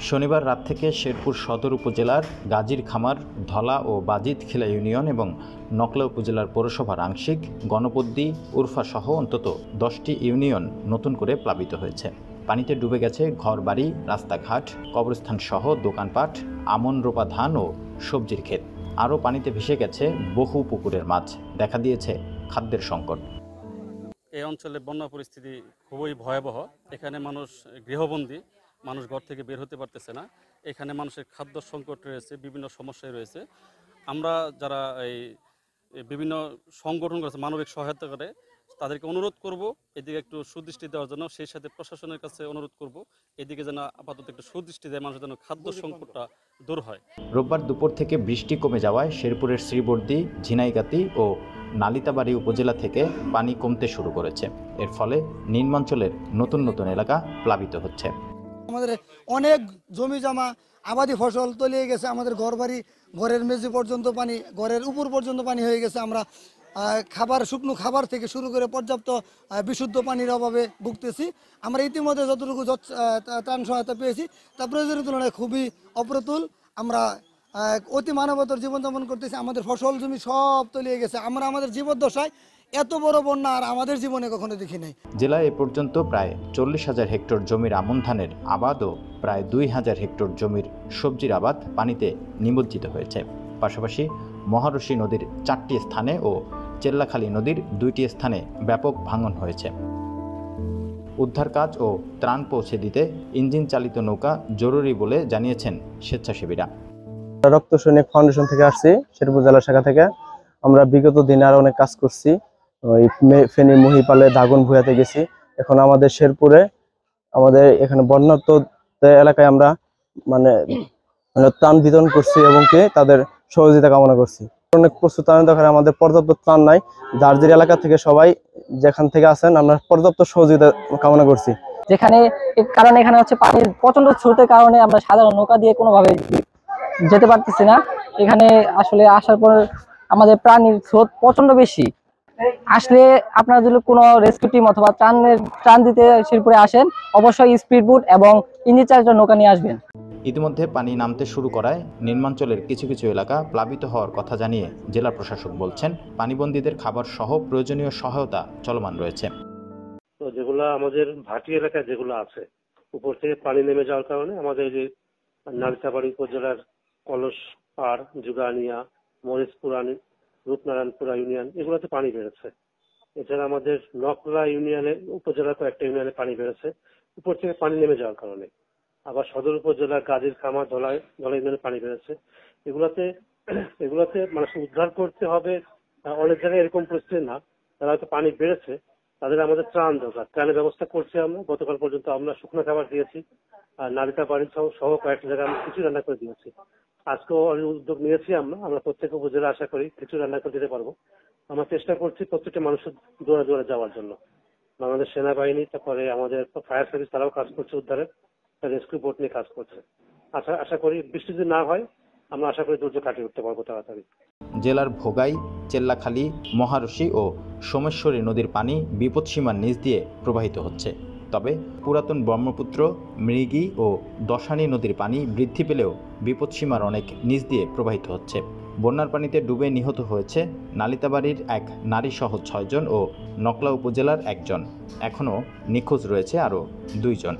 শনিবার রাত থেকে শেরপুর সদর উপজেলার গাজীর খামার, ধলা ও বাজিতখিলা ইউনিয়ন এবং নকলা উপজেলার পৌরসভার আংশিক গণপদ্দি, উরফা সহ অন্তত 10টি ইউনিয়ন নতুন করে প্লাবিত হয়েছে। পানিতে ডুবে গেছে ঘরবাড়ি, রাস্তাঘাট, কবরস্থান সহ দোকানপাট, আমন রোপা ধান ও সবজির ক্ষেত। আরও পানিতে ভেসে গেছে বহু পুকুরের মাছ। দেখা দিয়েছে খাদ্যের সংকট। এই অঞ্চলে বন্যা পরিস্থিতি খুবই ভয়াবহ। এখানে মানুষ গৃহবন্দী, মানুষ ঘর থেকে বের হতে পারতেছে না। এখানে মানুষের খাদ্য সংকট রয়েছে, বিভিন্ন সমস্যায় রয়েছে। আমরা যারা এই বিভিন্ন সংগঠন করেছে, মানবিক সহায়তা করে, তাদেরকে অনুরোধ করব এদিকে একটু সুদৃষ্টি দেওয়ার জন্য। সেই সাথে প্রশাসনের কাছে অনুরোধ করব এদিকে যেন আপাতত একটু সুদৃষ্টি দেয়, মানুষের যেন খাদ্য সংকটটা দূর হয়। রোববার দুপুর থেকে বৃষ্টি কমে যাওয়ায় শেরপুরের শ্রীবর্দী, ঝিনাইগাতি ও নালিতাবাড়ী উপজেলা থেকে পানি কমতে শুরু করেছে। এর ফলে নিম্নাঞ্চলের নতুন নতুন এলাকা প্লাবিত হচ্ছে। আমাদের অনেক জমি জমা আবাদি ফসল তলিয়ে গেছে, আমাদের ঘরবাড়ি, ঘরের মেঝে পর্যন্ত পানি, ঘরের উপর পর্যন্ত পানি হয়ে গেছে। আমরা খাবার, শুকনো খাবার থেকে শুরু করে পর্যাপ্ত বিশুদ্ধ পানির অভাবে ভুগতেছি। আমরা ইতিমধ্যে যতটুকু ত্রাণ সহায়তা পেয়েছি তা প্রয়োজনের তুলনায় খুবই অপ্রতুল। আমরা অতি মানবতার জীবনযাপন করতেছি। আমাদের ফসল জমি সব তলিয়ে গেছে। আমরা আমাদের জীবদ্দশায় এত বড় বন্যা আর আমাদের জীবনে কখনো দেখি নাই। জেলায় এ পর্যন্ত প্রায় 40,000 হেক্টর জমির আমন ধানের আবাদ ও প্রায় 2,000 হেক্টর জমির সবজির আবাদ পানিতে নিমজ্জিত হয়েছে। পাশাপাশি মহারশী নদীর 4টি স্থানে ও চেল্লাখালী নদীর 2টি স্থানে ব্যাপক ভাঙন হয়েছে। উদ্ধার কাজ ও ত্রাণ পৌঁছে দিতে ইঞ্জিন চালিত নৌকা জরুরি বলে জানিয়েছেন স্বেচ্ছাসেবীরা। রক্ত সৈনিক ফাউন্ডেশন থেকে আসছি, শেরপুর জেলা শাখা থেকে। আমরা বিগত দিনে আরো অনেক কাজ করছি। ওই ফেনী, মহিপালে, দাগন ভুয়াতে গেছি। এখন আমাদের শেরপুরে, আমাদের এখানে বন্যাত্ম এলাকায় আমরা ত্রাণ বিতরণ করছি এবং তাদের সহযোগিতা কামনা করছি। অনেক প্রস্তুত ত্রাণের দরকার, আমাদের পর্যাপ্ত ত্রাণ নাই। যার এলাকা থেকে সবাই যেখান থেকে আছেন আমরা পর্যাপ্ত সহযোগিতা কামনা করছি। যেখানে কারণ এখানে হচ্ছে পানির প্রচন্ড স্রোতের কারণে আমরা সাধারণ নৌকা দিয়ে কোনোভাবে যেতে পারতেছি না। এখানে আসলে আসার পর আমাদের প্রাণীর স্রোত প্রচন্ড বেশি। আসলে আপনারা যদি কোনো রেস্কিউ টিম অথবা ত্রাণ দিতে শেরপুরে আসেন, অবশ্যই স্পিড বোট এবং ইঞ্জিন চালিত নৌকা নিয়ে আসবেন। ইতিমধ্যে পানি নামতে শুরু করায় নিম্নাঞ্চলের কিছু কিছু এলাকা প্লাবিত হওয়ার কথা জানিয়ে জেলা প্রশাসক বলছেন, পানিবন্দীদের খাবার সহ প্রয়োজনীয় সহায়তা চলমান রয়েছে। তো যেগুলো আমাদের ভাটি এলাকায় যেগুলো আছে, উপর থেকে পানি নেমে যাওয়ার কারণে আমাদের যে নালিতাবাড়ী উপজেলার কলস পাড়, জুগানিয়া, মরিচপুরা, রূপনারায়ণপুরা ইউনিয়ন, এগুলোতে পানি বেড়েছে। এছাড়া আমাদের নকলা ইউনিয়নের উপজেলা কয়েকটা ইউনিয়নে পানি বেড়েছে উপর থেকে পানি নেমে যাওয়ার কারণে। আবার সদর উপজেলার গাজীর খামার, ধলা ইউনিয়নে পানি বেড়েছে। এগুলাতে মানুষ উদ্ধার করতে হবে। অনেক জায়গায় এরকম পরিস্থিতি না, তারা হয়তো পানি বেড়েছে, তাদের আমাদের ত্রাণ দরকার। ত্রাণের ব্যবস্থা করছি আমরা। গতকাল পর্যন্ত আমরা শুকনো খাবার দিয়েছি, আর নালিতাবাড়ি সহ কয়েকটা জায়গায় আমরা কিছু রান্না করে দিয়েছি। আজকেও উদ্যোগ নিয়েছি আমরা প্রত্যেক উপজেলা আশা করি কিছু রান্না করে দিতে পারবো। আমরা চেষ্টা করছি প্রত্যেকটা মানুষের দৌড়ে দৌড়ে যাওয়ার জন্য। বাংলাদেশ সেনাবাহিনী, তারপরে আমাদের ফায়ার সার্ভিস, তারাও কাজ করছে উদ্ধারে, রেস্কিউ বোট নিয়ে কাজ করছে। আশা করি বৃষ্টি যদি না হয়, আমরা আশা করি দুর্যোগ কাটিয়ে উঠতে পারবো তাড়াতাড়ি। জেলার ভোগাই, চেল্লাখালী, মহারশী ও সোমেশ্বরী নদীর পানি বিপদসীমার নিচ দিয়ে প্রবাহিত হচ্ছে। তবে পুরাতন ব্রহ্মপুত্র, মৃগী ও দশানী নদীর পানি বৃদ্ধি পেলেও বিপদসীমার অনেক নিচ দিয়ে প্রবাহিত হচ্ছে। বন্যার পানিতে ডুবে নিহত হয়েছে নালিতাবাড়ির এক নারীসহ 6 জন ও নকলা উপজেলার 1 জন। এখনও নিখোঁজ রয়েছে আরও 2 জন।